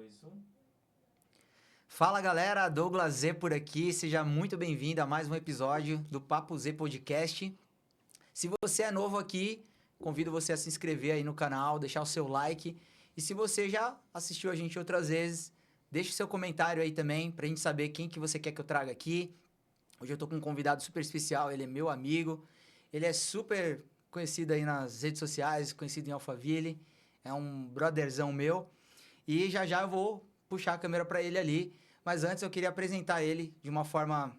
2, 1. Fala galera, Douglas Z por aqui, seja muito bem-vindo a mais um episódio do Papo Z Podcast. Se você é novo aqui, convido você a se inscrever aí no canal, deixar o seu like. E se você já assistiu a gente outras vezes, deixe seu comentário aí também, pra gente saber quem que você quer que eu traga aqui. Hoje eu tô com um convidado super especial, ele é meu amigo, ele é super conhecido aí nas redes sociais, conhecido em Alphaville, é um brotherzão meu. E já já eu vou puxar a câmera para ele ali. Mas antes eu queria apresentar ele de uma forma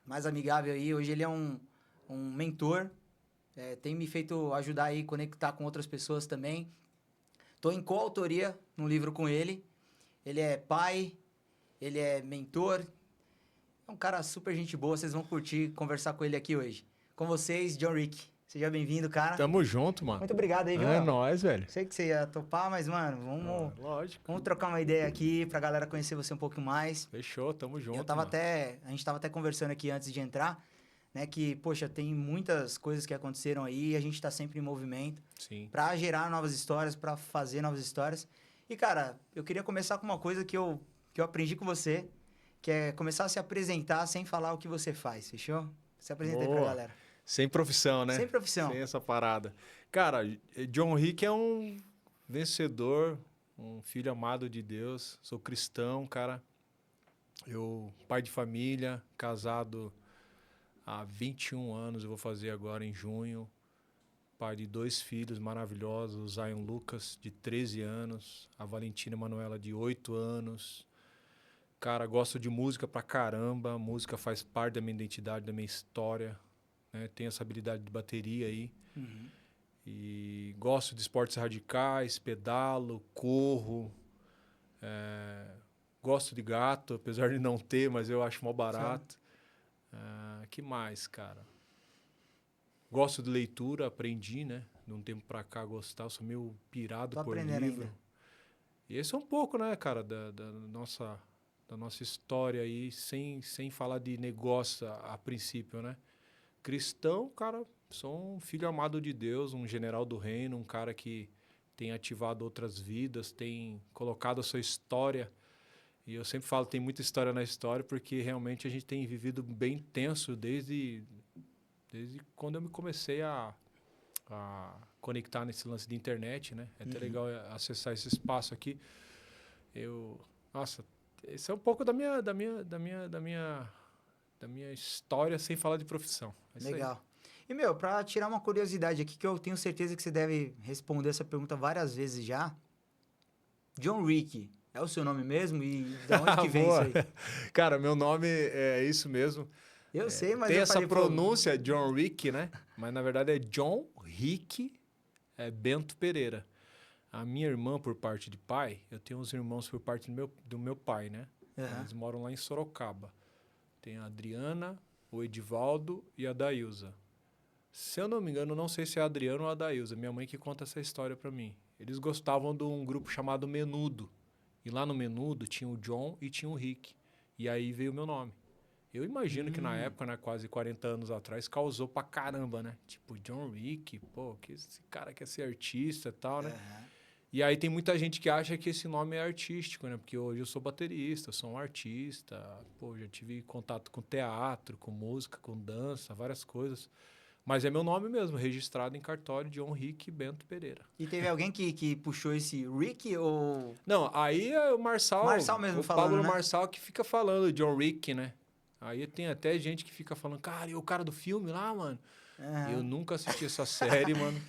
mais amigável aí. Hoje ele é um mentor, tem me feito ajudar aí, conectar com outras pessoas também. Estou em coautoria no livro com ele. Ele é pai, ele é mentor. É um cara super gente boa, vocês vão curtir conversar com ele aqui hoje. Com vocês, John Rick. Seja bem-vindo, cara. Tamo junto, mano. Muito obrigado aí, viu, É meu? nóis, velho. Sei que você ia topar, mas, mano, Lógico. vamos trocar uma ideia aqui pra galera conhecer você um pouco mais. Fechou, tamo junto, A gente tava até conversando aqui antes de entrar, né, que, poxa, tem muitas coisas que aconteceram aí e a gente tá sempre em movimento. Sim. Pra gerar novas histórias, pra fazer novas histórias. E, cara, eu queria começar com uma coisa que eu aprendi com você, que é começar a se apresentar sem falar o que você faz, fechou? Se apresenta aí pra Boa. galera. Sem profissão, né? Sem profissão. Sem essa parada. Cara, John Rick é um vencedor, um filho amado de Deus. Sou cristão, cara. Eu, pai de família, casado há 21 anos, eu vou fazer agora em junho. Pai de 2 filhos maravilhosos, o Zion Lucas, de 13 anos, a Valentina Manuela, de 8 anos. Cara, gosto de música pra caramba, a música faz parte da minha identidade, da minha história, né? Tenho essa habilidade de bateria aí. Uhum. E gosto de esportes radicais, pedalo, corro. Gosto de gato, apesar de não ter, mas eu acho mó barato. Que mais, cara? Gosto de leitura, aprendi, né? De um tempo pra cá gostar, eu sou meio pirado Tô por aprendendo livro. ainda. E esse é um pouco, né, cara, da nossa história aí, sem falar de negócio a princípio, né? Cristão, cara, sou um filho amado de Deus, um general do reino, um cara que tem ativado outras vidas, tem colocado a sua história. E eu sempre falo, tem muita história na história, porque realmente a gente tem vivido bem tenso desde quando eu me comecei a conectar nesse lance de internet, né? É até legal acessar esse espaço aqui. Nossa, esse é um pouco da minha história sem falar de profissão. É isso aí. Legal. E, meu, pra tirar uma curiosidade aqui, que eu tenho certeza que você deve responder essa pergunta várias vezes já. John Rick, é o seu nome mesmo? E de onde que vem isso aí? Cara, meu nome é isso mesmo. Eu sei, mas tem eu essa falei, pronúncia, John Rick, né? Mas na verdade é John Rick Bento Pereira. A minha irmã, por parte de pai, eu tenho uns irmãos por parte do meu pai, né? Eles moram lá em Sorocaba. Tem a Adriana, o Edivaldo e a Dailza. Se eu não me engano, não sei se é a Adriana ou a Dailza, minha mãe que conta essa história pra mim. Eles gostavam de um grupo chamado Menudo. E lá no Menudo tinha o John e tinha o Rick. E aí veio o meu nome. Eu imagino que na época, né, quase 40 anos atrás, causou pra caramba, né? Tipo, John Rick, pô, que esse cara quer ser artista e tal, né? E aí tem muita gente que acha que esse nome é artístico, né? Porque hoje eu sou baterista, sou um artista, pô, já tive contato com teatro, com música, com dança, várias coisas. Mas é meu nome mesmo, registrado em cartório de John Rick Bento Pereira. E teve alguém que puxou esse Rick ou... Não, aí é o Marçal mesmo o falando, Pablo né? Marçal que fica falando John Rick, né? Aí tem até gente que fica falando, cara, e o cara do filme lá, mano? Eu nunca assisti essa série, mano.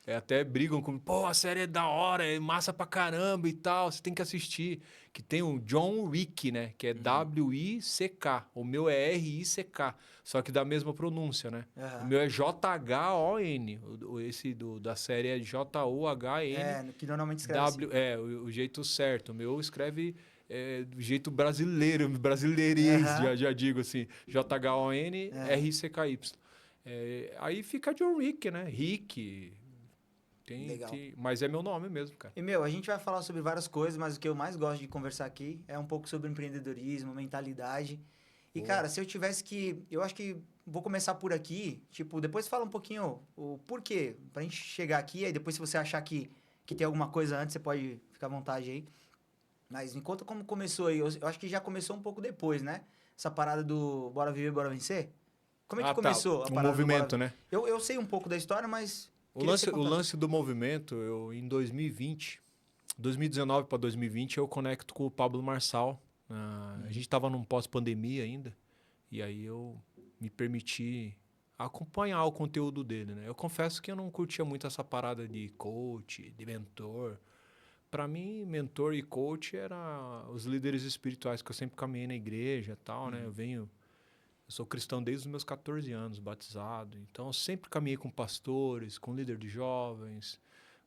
Até brigam comigo, pô, a série é da hora, é massa pra caramba e tal, você tem que assistir. Que tem o John Rick, né? Que é W-I-C-K. O meu é R-I-C-K. Só que da mesma pronúncia, né? O meu é J-H-O-N. Esse da série é J-O-H-N. Que normalmente escreve assim. O jeito certo. O meu escreve do jeito brasileiro, brasileirês, já digo assim. J-H-O-N, R-I-C-K-Y. Aí fica John Rick, né? Rick... Legal. Mas é meu nome mesmo, cara. E, meu, a gente vai falar sobre várias coisas, mas o que eu mais gosto de conversar aqui é um pouco sobre empreendedorismo, mentalidade. E, cara, se eu tivesse que... Eu acho que vou começar por aqui. Tipo, depois fala um pouquinho o porquê. Pra gente chegar aqui, aí depois se você achar que tem alguma coisa antes, você pode ficar à vontade aí. Mas me conta como começou aí. Eu acho que já começou um pouco depois, né? Essa parada do Bora Viver, Bora Vencer. Como é que Ah, tá. começou a O parada do movimento, Bora... né? Eu sei um pouco da história, mas O queria que você lance, o contasse. lance do movimento, eu em 2020, 2019 para 2020, eu conecto com o Pablo Marçal. A gente estava num pós-pandemia ainda, e aí eu me permiti acompanhar o conteúdo dele, né? Eu confesso que eu não curtia muito essa parada de coach, de mentor. Para mim, mentor e coach era os líderes espirituais que eu sempre caminhei na igreja, e tal, né? Eu sou cristão desde os meus 14 anos, batizado. Então, eu sempre caminhei com pastores, com líder de jovens,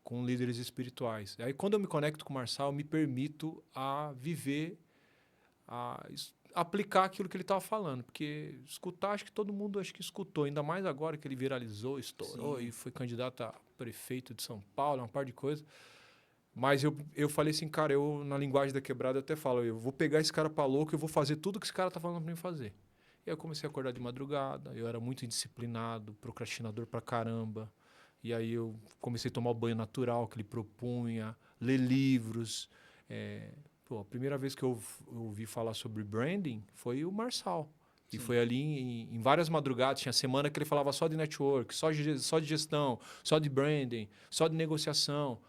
com líderes espirituais. E aí, quando eu me conecto com o Marçal, eu me permito a viver, aplicar aquilo que ele estava falando. Porque escutar, acho que todo mundo acho que escutou. Ainda mais agora que ele viralizou, estourou e foi candidato a prefeito de São Paulo, uma par de coisas. Mas eu falei assim, cara, eu na linguagem da quebrada eu até falo, eu vou pegar esse cara pra louco, eu vou fazer tudo que esse cara tá falando pra mim fazer. E aí eu comecei a acordar de madrugada, eu era muito indisciplinado, procrastinador pra caramba. E aí eu comecei a tomar o banho natural que ele propunha, ler livros. A primeira vez que eu ouvi falar sobre branding foi o Marçal. E foi ali em várias madrugadas, tinha semana que ele falava só de network, só de gestão, só de branding, só de negociação.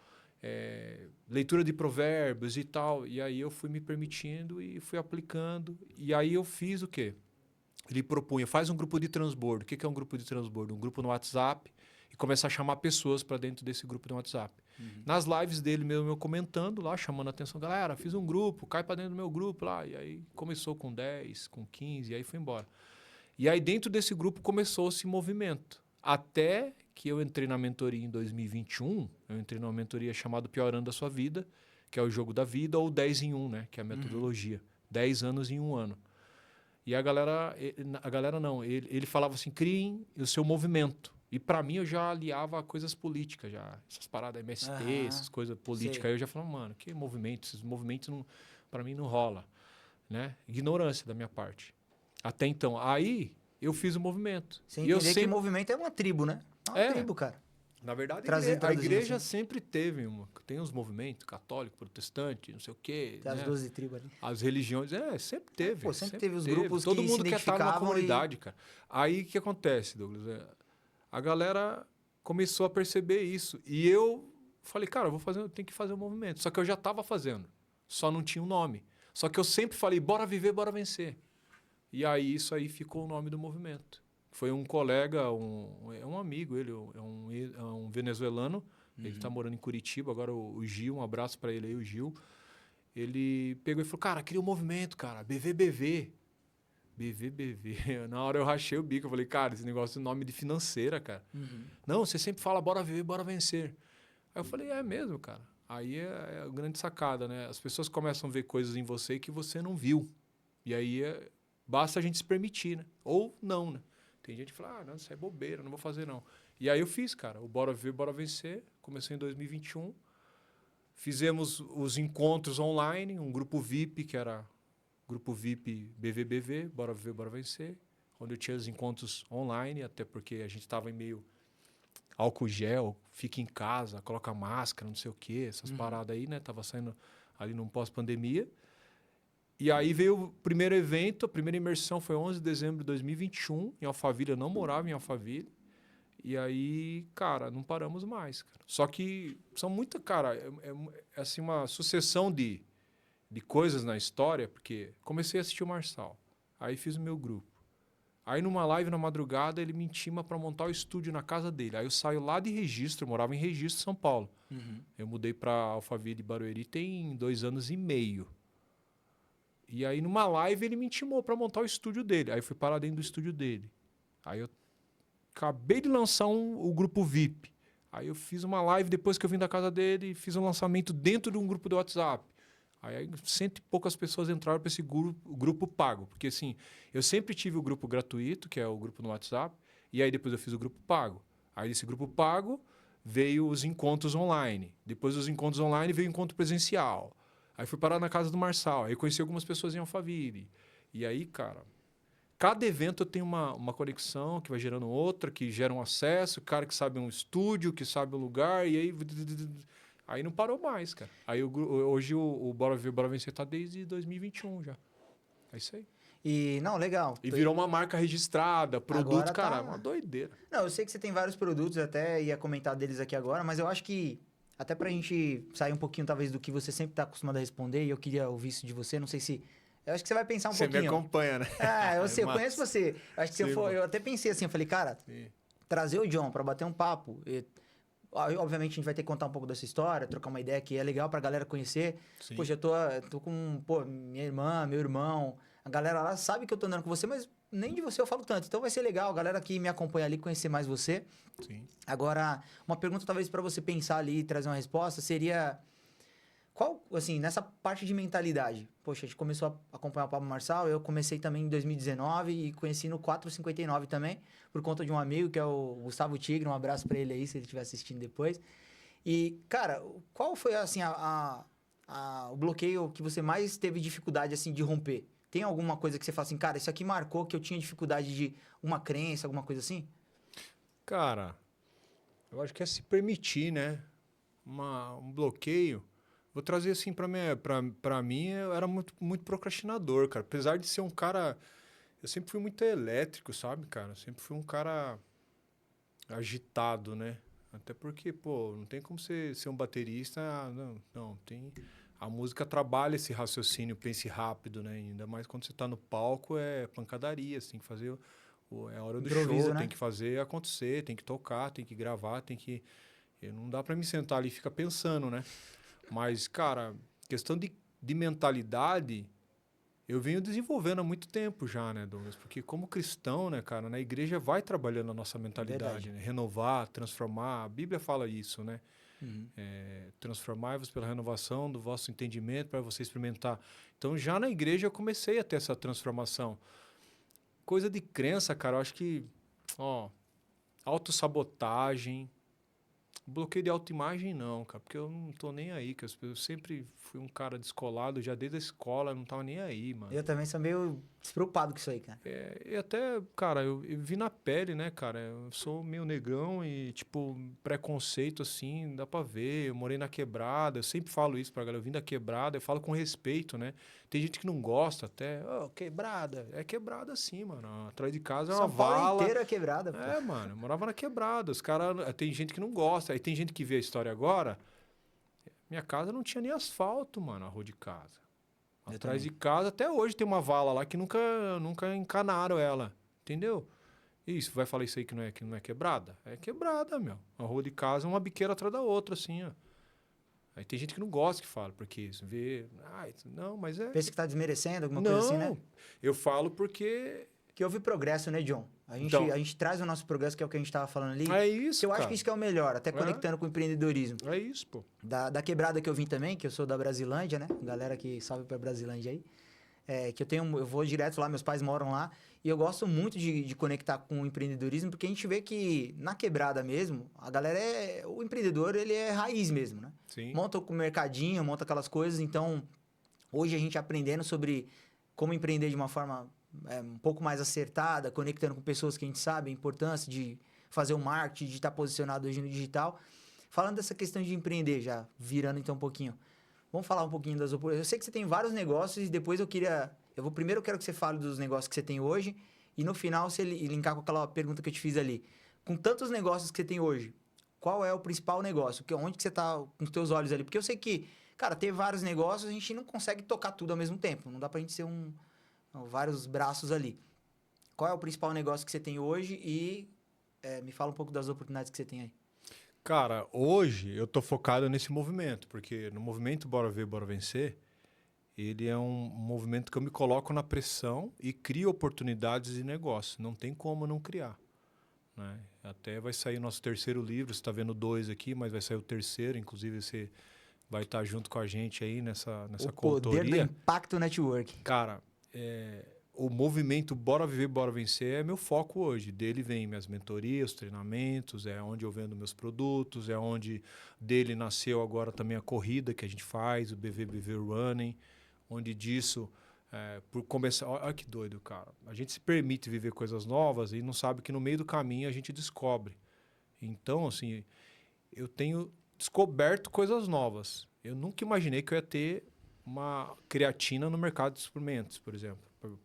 Leitura de provérbios e tal. E aí eu fui me permitindo e fui aplicando. E aí eu fiz o quê? Ele propunha, faz um grupo de transbordo. O que é um grupo de transbordo? Um grupo no WhatsApp e começar a chamar pessoas para dentro desse grupo no WhatsApp. Nas lives dele mesmo, eu comentando lá, chamando a atenção. Galera, fiz um grupo, cai para dentro do meu grupo lá. E aí começou com 10, com 15, e aí foi embora. E aí dentro desse grupo começou esse movimento. Até que eu entrei na mentoria em 2021, eu entrei numa mentoria chamada Piorando a Sua Vida, que é o jogo da vida, ou 10 em 1, né? Que é a metodologia. 10 anos em 1 ano. E a galera não, ele falava assim, criem o seu movimento. E para mim eu já aliava a coisas políticas, já essas paradas MST, essas coisas políticas. Aí eu já falava, mano, que movimento? Esses movimentos para mim não rola, né? Ignorância da minha parte. Até então, aí eu fiz o movimento. Você entender que movimento é uma tribo, né? É uma tribo, cara. Na verdade, Traduzindo a igreja assim. sempre teve tem uns movimentos católico, protestante, não sei o quê. Tem as 12 tribos ali. As religiões, sempre teve. Sempre teve os grupos todo que mundo se quer estar numa comunidade, e... cara. Aí o que acontece, Douglas? A galera começou a perceber isso. E eu falei, cara, eu tenho que fazer um movimento. Só que eu já estava fazendo. Só não tinha um nome. Só que eu sempre falei, bora viver, bora vencer. E aí isso aí ficou o nome do movimento. Foi um colega, um amigo, ele é um venezuelano, ele está morando em Curitiba, agora o Gil, um abraço para ele aí, o Gil. Ele pegou e falou, cara, cria um movimento, cara, BVBV. BVBV. Na hora eu rachei o bico, eu falei, cara, esse negócio é nome de financeira, cara. Não, você sempre fala, bora viver, bora vencer. Aí eu falei, é mesmo, cara. Aí é a grande sacada, né? As pessoas começam a ver coisas em você que você não viu. E aí basta a gente se permitir, né? Ou não, né? Tem gente que fala, não, isso é bobeira, não vou fazer não. E aí eu fiz, cara, o Bora Viver, Bora Vencer. Comecei em 2021. Fizemos os encontros online, um grupo VIP, que era grupo VIP BVBV, Bora Viver, Bora Vencer. Onde eu tinha os encontros online, até porque a gente estava em meio álcool gel, fica em casa, coloca máscara, não sei o quê, essas paradas aí, né? Tava saindo ali num pós-pandemia. E aí veio o primeiro evento, a primeira imersão foi 11 de dezembro de 2021, em Alphaville. Eu não morava em Alphaville. E aí, cara, não paramos mais, cara. Só que são muita, cara, é assim uma sucessão de coisas na história, porque comecei a assistir o Marçal. Aí fiz o meu grupo. Aí numa live na madrugada, ele me intima para montar o estúdio na casa dele. Aí eu saio lá de Registro, eu morava em Registro, São Paulo. Eu mudei para Alphaville e Barueri tem 2 anos e meio. E aí, numa live, ele me intimou para montar o estúdio dele. Aí, eu fui parar dentro do estúdio dele. Aí, eu acabei de lançar o grupo VIP. Aí, eu fiz uma live depois que eu vim da casa dele e fiz um lançamento dentro de um grupo do WhatsApp. Aí, 100 e poucas pessoas entraram para esse grupo pago. Porque, assim, eu sempre tive o grupo gratuito, que é o grupo no WhatsApp. E aí, depois eu fiz o grupo pago. Aí, desse grupo pago, veio os encontros online. Depois dos encontros online, veio o encontro presencial. Aí fui parar na casa do Marçal. Aí conheci algumas pessoas em Alphaville. E aí, cara, cada evento eu tenho uma conexão que vai gerando outra, que gera um acesso, cara que sabe um estúdio, que sabe um lugar. E aí Aí não parou mais, cara. Aí hoje o Bora Viver, Bora Vencer tá desde 2021 já. É isso aí. E, não, legal. E virou uma marca registrada, produtos, Agora cara, tá... é uma doideira. Não, eu sei que você tem vários produtos, até ia comentar deles aqui agora, mas eu acho que, até pra gente sair um pouquinho, talvez, do que você sempre tá acostumado a responder, e eu queria ouvir isso de você, não sei se... Eu acho que você vai pensar um Você pouquinho. me acompanha, né? Eu sei, eu conheço você. Acho que Sim, eu até pensei assim, eu falei, cara, trazer o John pra bater um papo... Obviamente a gente vai ter que contar um pouco dessa história, trocar uma ideia que é legal pra galera conhecer. Sim. Poxa, eu tô com, minha irmã, meu irmão, a galera lá sabe que eu tô andando com você, mas nem de você eu falo tanto. Então vai ser legal a galera que me acompanha ali conhecer mais você. Sim. Agora, uma pergunta talvez pra você pensar ali e trazer uma resposta seria... Qual, assim, nessa parte de mentalidade? Poxa, a gente começou a acompanhar o Pablo Marçal, eu comecei também em 2019 e conheci no 459 também, por conta de um amigo que é o Gustavo Tigre, um abraço pra ele aí, se ele estiver assistindo depois. E, cara, qual foi, assim, o bloqueio que você mais teve dificuldade, assim, de romper? Tem alguma coisa que você fala assim, cara, isso aqui marcou que eu tinha dificuldade de uma crença, alguma coisa assim? Cara, eu acho que é se permitir, né? Um bloqueio. Vou trazer assim pra mim, eu era muito procrastinador, cara. Apesar de ser um cara. Eu sempre fui muito elétrico, sabe, cara? Sempre fui um cara agitado, né? Até porque, pô, não tem como você ser um baterista. Não, tem. A música trabalha esse raciocínio, pense rápido, né? Ainda mais quando você tá no palco, é pancadaria, você tem que fazer. É a hora do Improviso, show, né? tem que fazer acontecer, tem que tocar, tem que gravar, tem que. Não dá pra me sentar ali e ficar pensando, né? Mas, cara, questão de mentalidade, eu venho desenvolvendo há muito tempo já, né, Douglas? Porque como cristão, né, cara, na igreja vai trabalhando a nossa mentalidade, né? Renovar, transformar. A Bíblia fala isso, né? Uhum. Transformai-vos pela renovação do vosso entendimento para você experimentar. Então, já na igreja eu comecei a ter essa transformação. Coisa de crença, cara, eu acho que, ó, autossabotagem, bloqueio de autoimagem não, cara, porque eu não tô nem aí, cara. Eu sempre fui um cara descolado, já desde a escola, eu não tava nem aí, mano. Eu também sou meio despreocupado com isso aí, cara. E até, cara, eu vi na pele, né, cara? Eu sou meio negão e, tipo, preconceito, assim, dá pra ver. Eu morei na quebrada, eu sempre falo isso pra galera. Eu vim da quebrada, eu falo com respeito, né? Tem gente que não gosta até. Oh, quebrada. É quebrada assim, mano. Atrás de casa é uma São Paulo vala. inteira é quebrada, pô. É, mano, eu morava na quebrada. Os caras. Tem gente que não gosta. Aí tem gente que vê a história agora. Minha casa não tinha nem asfalto, mano, a rua de casa. Eu Atrás também. de casa, até hoje tem uma vala lá que nunca encanaram ela. Entendeu? Isso, vai falar isso aí que não é quebrada? É quebrada, meu. A rua de casa é uma biqueira atrás da outra, assim, ó. Aí tem gente que não gosta que fala, porque isso, vê. Não, mas é. Pensa que tá desmerecendo, alguma coisa assim, né? Não, eu falo porque. Que houve progresso, né, John? Então, A gente traz o nosso progresso, que é o que a gente tava falando ali. é isso, Que eu acho cara. que isso que é o melhor, até conectando com o empreendedorismo. É isso, pô. Da quebrada que eu vim também, que eu sou da Brasilândia, né? Galera que salve pra Brasilândia aí. Que eu vou direto lá, meus pais moram lá. E eu gosto muito de conectar com o empreendedorismo, porque a gente vê que na quebrada mesmo, a galera o empreendedor, ele é raiz mesmo, né? Sim. Monta o mercadinho, monta aquelas coisas. Então, hoje a gente aprendendo sobre como empreender de uma forma um pouco mais acertada, conectando com pessoas que a gente sabe a importância de fazer o marketing, de estar posicionado hoje no digital. Falando dessa questão de empreender, já virando então um pouquinho. Vamos falar um pouquinho das oportunidades. Eu sei que você tem vários negócios e depois primeiro eu quero que você fale dos negócios que você tem hoje e no final você linkar com aquela pergunta que eu te fiz ali. Com tantos negócios que você tem hoje, qual é o principal negócio? Onde que você está com os teus olhos ali? Porque eu sei que, cara, ter vários negócios, a gente não consegue tocar tudo ao mesmo tempo. Não dá pra gente ser vários braços ali. Qual é o principal negócio que você tem hoje e me fala um pouco das oportunidades que você tem aí. Cara, hoje eu tô focado nesse movimento, porque no movimento Bora Ver, Bora Vencer, ele é um movimento que eu me coloco na pressão e crio oportunidades de negócio. Não tem como não criar. Né? Até vai sair o nosso terceiro livro, você está vendo 2 aqui, mas vai sair o terceiro, inclusive você vai estar junto com a gente aí nessa consultoria. O poder do Impacto Network. Cara, o movimento Bora Viver, Bora Vencer é meu foco hoje. Dele vem minhas mentorias, treinamentos, é onde eu vendo meus produtos, é onde dele nasceu agora também a corrida que a gente faz, o BVBV Running, onde disso, por começar... Olha que doido, cara. A gente se permite viver coisas novas e não sabe que no meio do caminho a gente descobre. Então, assim, eu tenho descoberto coisas novas. Eu nunca imaginei que eu ia ter uma creatina no mercado de suplementos, por exemplo,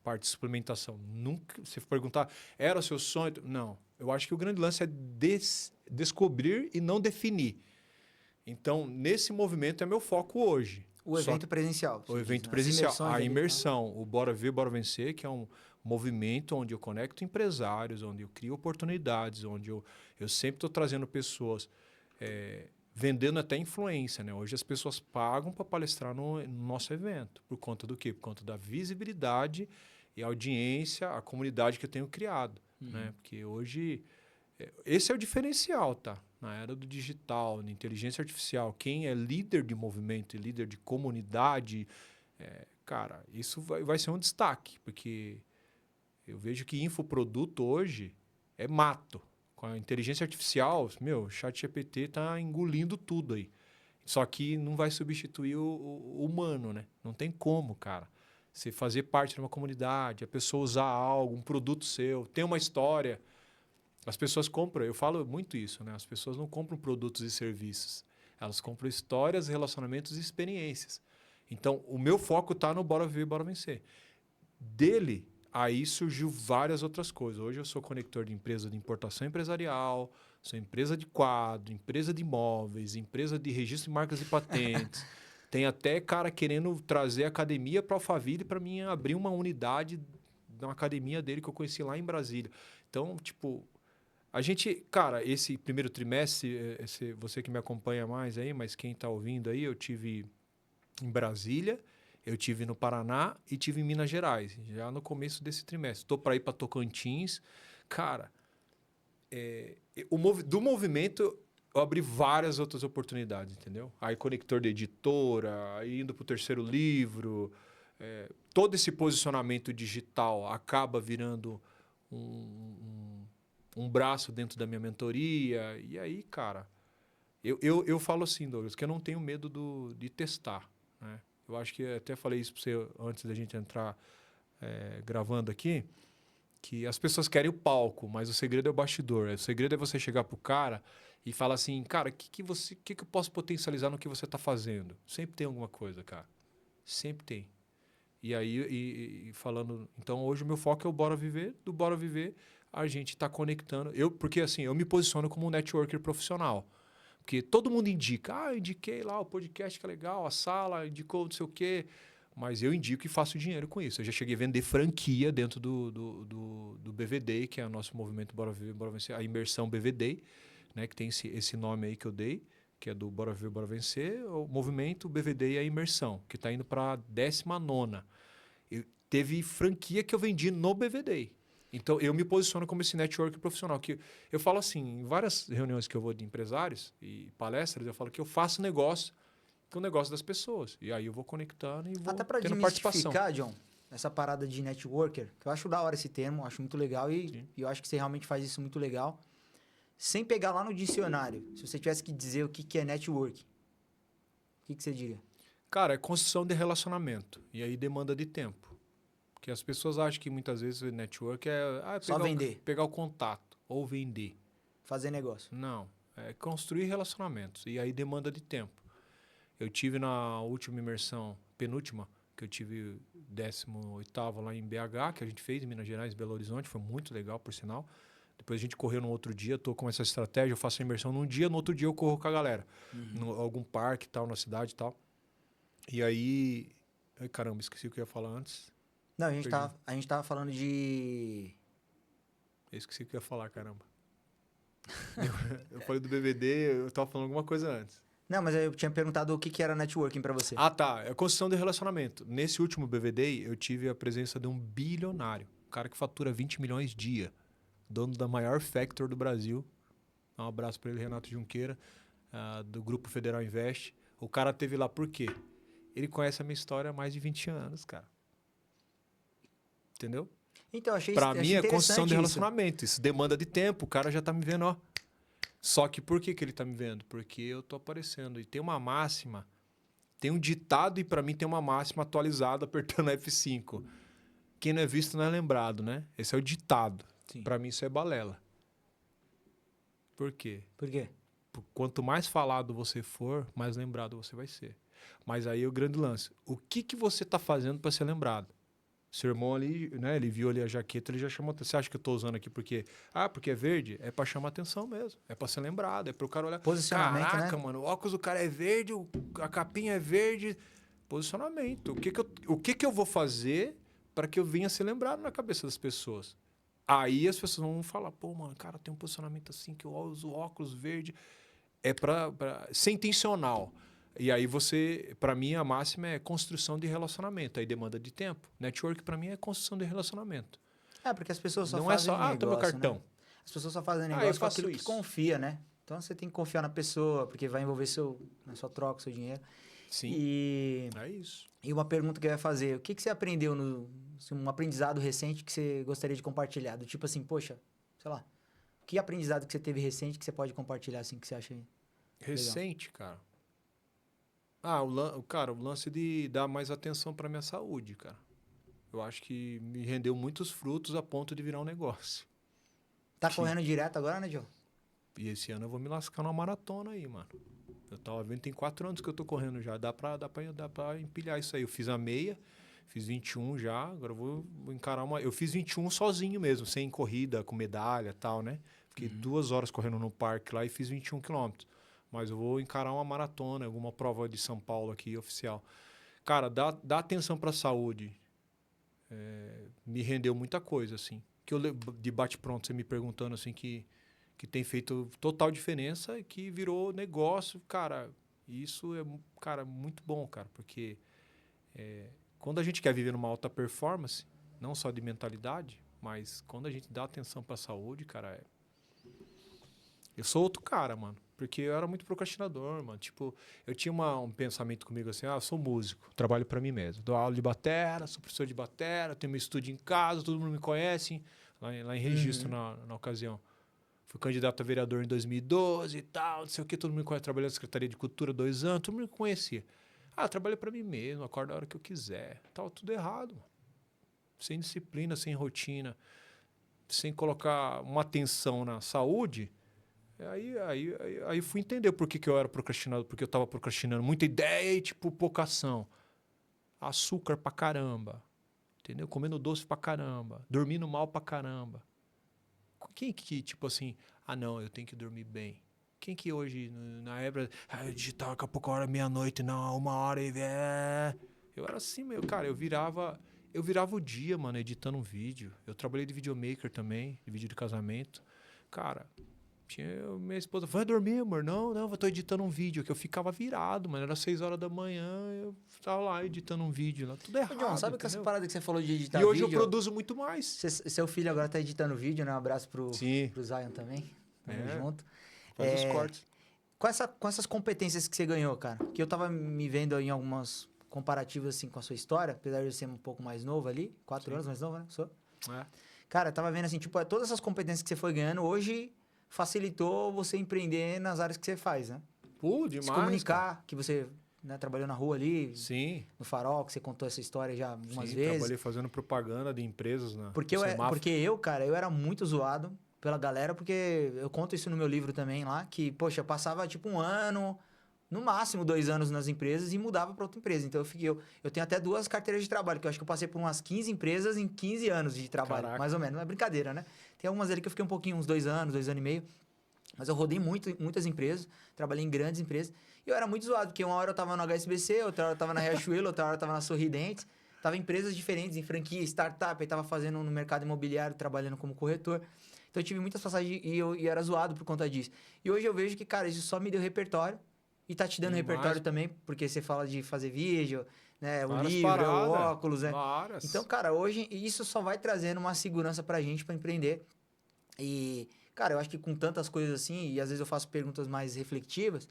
parte de suplementação. Nunca, se perguntar, era seu sonho? Não. Eu acho que o grande lance é descobrir e não definir. Então, nesse movimento é meu foco hoje. O evento presencial. O evento presencial, a imersão, o Bora Ver, Bora Vencer, que é um movimento onde eu conecto empresários, onde eu crio oportunidades, onde eu sempre estou trazendo pessoas, vendendo até influência. Né? Hoje as pessoas pagam para palestrar no nosso evento. Por conta do quê? Por conta da visibilidade e audiência, a comunidade que eu tenho criado. Né? Porque hoje, esse é o diferencial, tá? Na era do digital, da inteligência artificial, quem é líder de movimento e líder de comunidade, cara, isso vai ser um destaque, porque eu vejo que infoproduto hoje é mato. Com a inteligência artificial, o ChatGPT está engolindo tudo aí. Só que não vai substituir o humano, né? Não tem como, cara. Você fazer parte de uma comunidade, a pessoa usar algo, um produto seu, tem uma história. As pessoas compram, eu falo muito isso, né? As pessoas não compram produtos e serviços. Elas compram histórias, relacionamentos e experiências. Então, o meu foco está no Bora Viver, Bora Vencer. Dele, aí surgiu várias outras coisas. Hoje eu sou conector de empresa de importação empresarial, sou empresa de quadro, empresa de imóveis, empresa de registro de marcas e patentes. Tem até cara querendo trazer academia para o Alphaville para mim abrir uma unidade na academia dele que eu conheci lá em Brasília. Então, tipo... A gente, cara, esse primeiro trimestre, você que me acompanha mais aí, mas quem está ouvindo aí, eu tive em Brasília, eu tive no Paraná e tive em Minas Gerais, já no começo desse trimestre. Estou para ir para Tocantins. Cara, do movimento eu abri várias outras oportunidades, entendeu? Aí conector de editora, aí indo para o terceiro livro, todo esse posicionamento digital acaba virando um braço dentro da minha mentoria. E aí, cara, eu falo assim, Douglas, que eu não tenho medo de testar. Né? Eu acho que até falei isso para você antes da gente entrar gravando aqui, que as pessoas querem o palco, mas o segredo é o bastidor. O segredo é você chegar pro cara e falar assim, cara, o que eu posso potencializar no que você está fazendo? Sempre tem alguma coisa, cara. Sempre tem. E aí, falando... Então, hoje o meu foco é o Bora Viver. Do Bora Viver, a gente está conectando. Porque assim, eu me posiciono como um networker profissional. Porque todo mundo indica. Eu indiquei lá o podcast que é legal, a sala, indicou não sei o quê. Mas eu indico e faço dinheiro com isso. Eu já cheguei a vender franquia dentro do BVD, que é o nosso movimento Bora Viver, Bora Vencer. A imersão BVD, né, que tem esse nome aí que eu dei, que é do Bora Viver, Bora Vencer. O movimento BVD e a imersão, que está indo para a 19ª. Teve franquia que eu vendi no BVD. Então, eu me posiciono como esse network profissional. Que eu falo assim, em várias reuniões que eu vou de empresários e palestras, eu falo que eu faço negócio com o negócio das pessoas. E aí eu vou conectando e vou até pra tendo participação. John, essa parada de networker, que eu acho da hora esse termo, acho muito legal e eu acho que você realmente faz isso muito legal. Sem pegar lá no dicionário, se você tivesse que dizer o que é network, o que você diria? Cara, é construção de relacionamento. E aí demanda de tempo. Porque as pessoas acham que muitas vezes o network é só vender. Pegar o contato ou vender. Fazer negócio. Não. É construir relacionamentos. E aí demanda de tempo. Eu tive na última imersão, penúltima, que eu tive 18º lá em BH, que a gente fez em Minas Gerais, Belo Horizonte. Foi muito legal, por sinal. Depois a gente correu no outro dia. Estou com essa estratégia. Eu faço a imersão num dia, no outro dia eu corro com a galera. Em algum parque tal, na cidade e tal. E aí... Ai, caramba, esqueci o que eu ia falar antes. Não, a gente tava falando de... Eu esqueci o que eu ia falar, caramba. Eu falei do BVD, eu tava falando alguma coisa antes. Não, mas eu tinha perguntado o que era networking para você. Ah, tá. É construção de relacionamento. Nesse último BVD, eu tive a presença de um bilionário. Um cara que fatura 20 milhões dia. Dono da maior factor do Brasil. Um abraço para ele, Renato Junqueira, do Grupo Federal Invest. O cara teve lá por quê? Ele conhece a minha história há mais de 20 anos, cara. Entendeu? Então, achei Pra mim é construção de isso. relacionamento. Isso demanda de tempo. O cara já tá me vendo, ó. Só que por que ele tá me vendo? Porque eu tô aparecendo. E tem uma máxima, tem um ditado e pra mim tem uma máxima atualizada apertando F5. Quem não é visto não é lembrado, né? Esse é o ditado. Pra mim isso é balela. Por quê? Por quê? quanto mais falado você for, mais lembrado você vai ser. Mas aí é o grande lance. O que você tá fazendo para ser lembrado? Seu irmão ali, né? Ele viu ali a jaqueta, ele já chamou atenção. Você acha que eu tô usando aqui porque... Ah, porque é verde? É para chamar atenção mesmo. É para ser lembrado. É para o cara olhar... Posicionamento, Caraca, né? mano, o óculos do cara é verde, a capinha é verde. Posicionamento. O que eu vou fazer para que eu venha ser lembrado na cabeça das pessoas? Aí as pessoas vão falar, pô, mano, cara, tem um posicionamento assim que eu uso óculos verde. É para ser intencional. E aí para mim, a máxima é construção de relacionamento. Aí demanda de tempo. Network, para mim, é construção de relacionamento. Porque as pessoas só Não fazem é só, tá meu negócio, cartão. né? As pessoas só fazem eu negócio com faço aquilo que isso. confia, né? Então você tem que confiar na pessoa, porque vai envolver na sua troca, seu dinheiro. Sim. É isso. E uma pergunta que eu ia fazer: o que você aprendeu um aprendizado recente que você gostaria de compartilhar? Do tipo assim, poxa, sei lá, que aprendizado que você teve recente que você pode compartilhar assim, que você acha recente, legal? Cara? O lance de dar mais atenção para minha saúde, cara. Eu acho que me rendeu muitos frutos a ponto de virar um negócio. Tá correndo direto agora, né, Joe? E esse ano eu vou me lascar numa maratona aí, mano. Eu tava vendo, tem 4 anos que eu tô correndo já. Dá pra empilhar isso aí. Eu fiz a meia, fiz 21 já. Agora eu vou encarar uma... Eu fiz 21 sozinho mesmo, sem corrida, com medalha e tal, né? Fiquei 2 horas correndo no parque lá e fiz 21 quilômetros. Mas eu vou encarar uma maratona, alguma prova de São Paulo aqui, oficial. Cara, dá atenção pra saúde. Me rendeu muita coisa, assim. Que eu de bate-pronto, você me perguntando, assim, que tem feito total diferença e que virou negócio, cara. Isso é, cara, muito bom, cara, porque quando a gente quer viver numa alta performance, não só de mentalidade, mas quando a gente dá atenção para a saúde, cara, eu sou outro cara, mano, porque eu era muito procrastinador, mano. Tipo, eu tinha um pensamento comigo assim, eu sou músico, trabalho para mim mesmo, dou aula de batera, sou professor de batera, tenho meu estúdio em casa, todo mundo me conhece, lá em Registro na ocasião. Fui candidato a vereador em 2012 e tal, não sei o que, todo mundo me conhece. Trabalhei na Secretaria de Cultura 2 anos, todo mundo me conhecia. Eu trabalhei para mim mesmo, acordo a hora que eu quiser. Tava tudo errado, mano. Sem disciplina, sem rotina, sem colocar uma atenção na saúde. Aí fui entender por que eu era procrastinador, porque eu tava procrastinando muita ideia e, tipo, pouca ação. Açúcar pra caramba, entendeu? Comendo doce pra caramba, dormindo mal pra caramba. Quem que, tipo assim, não, eu tenho que dormir bem? Quem que hoje, na época, digital, daqui a pouco a hora, meia-noite, não, 1 hora e... Eu era assim, cara, eu virava o dia, mano, editando um vídeo. Eu trabalhei de videomaker também, de vídeo de casamento. Cara, minha esposa, vai dormir, amor? Não, eu tô editando um vídeo, que eu ficava virado, mano, era 6 horas da manhã, eu tava lá editando um víeo, lá, tudo errado. John, sabe que essa parada que você falou de editar vídeo? E vídeo... hoje eu produzo muito mais. Seu filho agora tá editando vídeo, né? Um abraço pro Zion também. Tamo junto. Faz os cortes. Com essas competências que você ganhou, cara, que eu tava me vendo em algumas comparativas assim com a sua história, apesar de eu ser um pouco mais novo ali, 4 anos mais novo, né? Sou. Cara, eu tava vendo assim, tipo, todas essas competências que você foi ganhando hoje facilitou você empreender nas áreas que você faz, né? Demais. Se comunicar, cara. Que você trabalhou na rua ali. Sim. No Farol, que você contou essa história já algumas vezes. Trabalhei fazendo propaganda de empresas porque cara, eu era muito zoado pela galera, porque eu conto isso no meu livro também lá, que, poxa, eu passava tipo 1 ano, no máximo 2 anos nas empresas e mudava para outra empresa. Então eu tenho até 2 carteiras de trabalho, que eu acho que eu passei por umas 15 empresas em 15 anos de trabalho, mais ou menos. Não é brincadeira, né? Tem algumas ali que eu fiquei um pouquinho, uns 2 anos, 2 anos e meio. Mas eu rodei muitas empresas, trabalhei em grandes empresas. E eu era muito zoado, porque uma hora eu tava no HSBC, outra hora eu tava na Riachuelo, outra hora eu tava na Sorridentes. Tava em empresas diferentes, em franquia, startup, aí tava fazendo no mercado imobiliário, trabalhando como corretor. Então eu tive muitas passagens e eu era zoado por conta disso. E hoje eu vejo que, cara, isso só me deu repertório. E tá te dando repertório também, porque você fala de fazer vídeo, né? O livro, o óculos, né? Então, cara, hoje isso só vai trazendo uma segurança pra gente pra empreender. E, cara, eu acho que com tantas coisas assim, e às vezes eu faço perguntas mais reflexivas,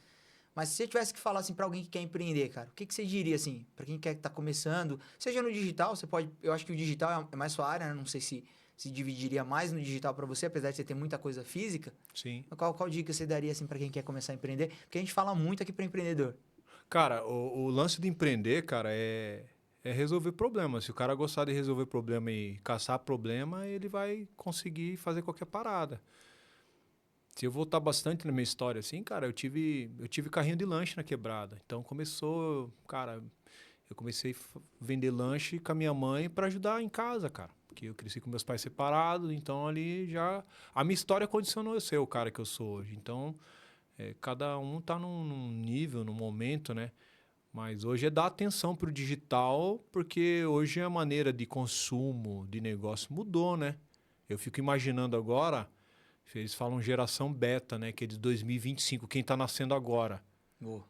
mas se você tivesse que falar assim pra alguém que quer empreender, cara, o que você diria assim, pra quem quer tá começando, seja no digital, você pode, eu acho que o digital é mais sua área, né? Não sei se dividiria mais no digital para você, apesar de você ter muita coisa física. Sim. Qual dica você daria assim para quem quer começar a empreender? Porque a gente fala muito aqui para empreendedor. Cara, o lance de empreender, cara, é resolver problemas. Se o cara gostar de resolver problema e caçar problema, ele vai conseguir fazer qualquer parada. Se eu voltar bastante na minha história, assim, cara, eu tive carrinho de lanche na quebrada. Então começou, cara, eu comecei a vender lanche com a minha mãe para ajudar em casa, cara. Porque eu cresci com meus pais separados, então ali já... A minha história condicionou eu ser o cara que eu sou hoje. Então, cada um tá num nível, num momento, né? Mas hoje é dar atenção pro digital, porque hoje a maneira de consumo, de negócio mudou, né? Eu fico imaginando agora, eles falam geração beta, né? Que é de 2025, quem tá nascendo agora. Oh.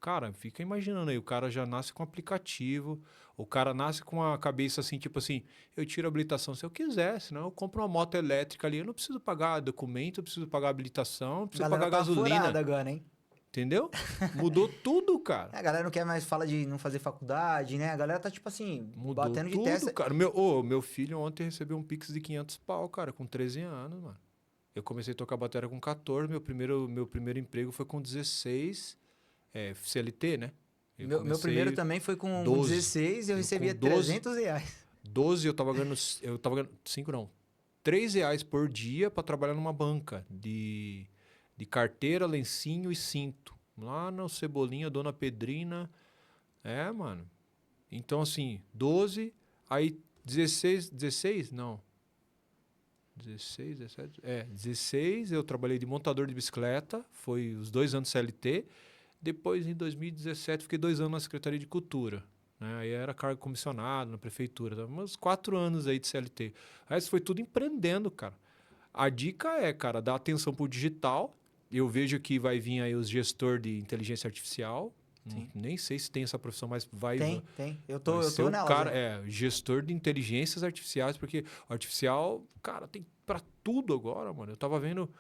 Cara, fica imaginando aí, o cara já nasce com aplicativo, o cara nasce com a cabeça assim, tipo assim, eu tiro a habilitação se eu quiser, senão eu compro uma moto elétrica ali, eu não preciso pagar documento, eu preciso pagar habilitação, não preciso pagar Tá gasolina. furada agora, hein? Entendeu? Mudou tudo, cara. A galera não quer mais falar de não fazer faculdade, né? A galera tá, tipo assim, Mudou batendo de tudo, testa. cara. Meu filho ontem recebeu um Pix de 500 pau, cara, com 13 anos, mano. Eu comecei a tocar bateria com 14, meu primeiro emprego foi com 16, CLT, né? Meu primeiro também foi com 12. 16 e eu recebia com 12, R$300. 12 eu tava ganhando 5 não, R$3 por dia para trabalhar numa banca de carteira, lencinho e cinto. Lá no Cebolinha, Dona Pedrina. Mano. Então, assim, 12, aí 16, não. 16, 17. 16 eu trabalhei de montador de bicicleta, foi os 2 anos CLT. Depois, em 2017, fiquei 2 anos na Secretaria de Cultura. Né? Aí era cargo comissionado na prefeitura. Uns 4 anos aí de CLT. Aí isso foi tudo empreendendo, cara. A dica é, cara, dar atenção pro digital. Eu vejo que vai vir aí os gestor de inteligência artificial. Nem sei se tem essa profissão, mas vai... Tem. Eu tô nela. Cara, gestor de inteligências artificiais, porque artificial, cara, tem pra tudo agora, mano. Eu tava vendo...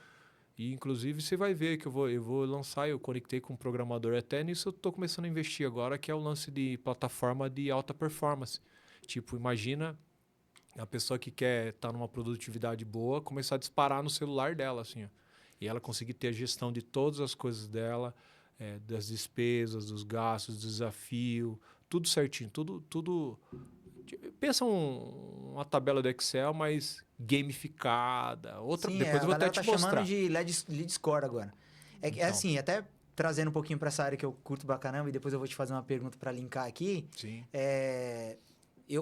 E, inclusive, você vai ver que eu vou lançar, eu conectei com um programador. Até nisso eu tô começando a investir agora, que é o lance de plataforma de alta performance. Tipo, imagina a pessoa que quer estar numa produtividade boa, começar a disparar no celular dela, assim, ó. E ela conseguir ter a gestão de todas as coisas dela, das despesas, dos gastos, do desafio, tudo certinho, tudo... Pensa uma tabela do Excel, mas gamificada. Sim, depois eu vou até te mostrar. A galera tá chamando de lead score agora. Então. Assim, até trazendo um pouquinho para essa área que eu curto pra caramba, e depois eu vou te fazer uma pergunta para linkar aqui. Sim.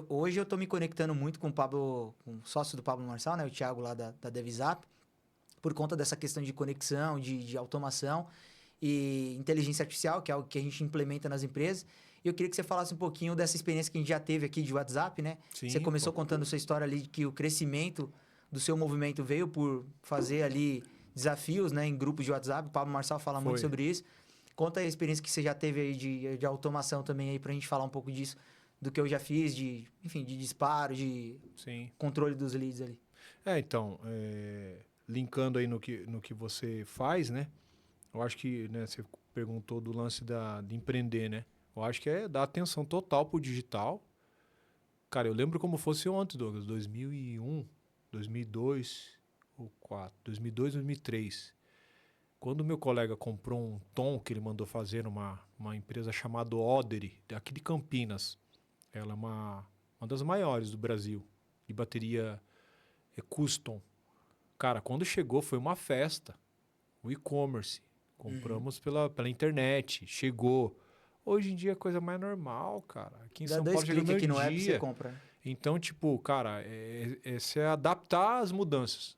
Hoje eu tô me conectando muito com o Pablo, com o sócio do Pablo Marçal, né? O Thiago lá da Devizap, por conta dessa questão de conexão, de automação e inteligência artificial, que é algo que a gente implementa nas empresas. E eu queria que você falasse um pouquinho dessa experiência que a gente já teve aqui de WhatsApp, né? Sim, você começou contando sua história ali de que o crescimento do seu movimento veio por fazer ali desafios, né, em grupos de WhatsApp. O Pablo Marçal fala muito sobre isso. Conta aí a experiência que você já teve aí de automação também aí pra gente falar um pouco disso, do que eu já fiz, de disparo, de controle dos leads ali. Então, linkando aí no que você faz, né? Eu acho que, né, você perguntou do lance de empreender, né? Eu acho que é dar atenção total pro digital. Cara, eu lembro como fosse ontem, Douglas, 2001, 2002 ou 2004, 2002, 2003. Quando meu colega comprou um tom que ele mandou fazer numa empresa chamada Odery, aqui de Campinas. Ela é uma das maiores do Brasil, de bateria custom. Cara, quando chegou foi uma festa. O e-commerce. Compramos pela internet, chegou. Hoje em dia é coisa mais normal, cara. Aqui em São Paulo chega no meu dia. No app você compra. Então, tipo, cara, é adaptar as mudanças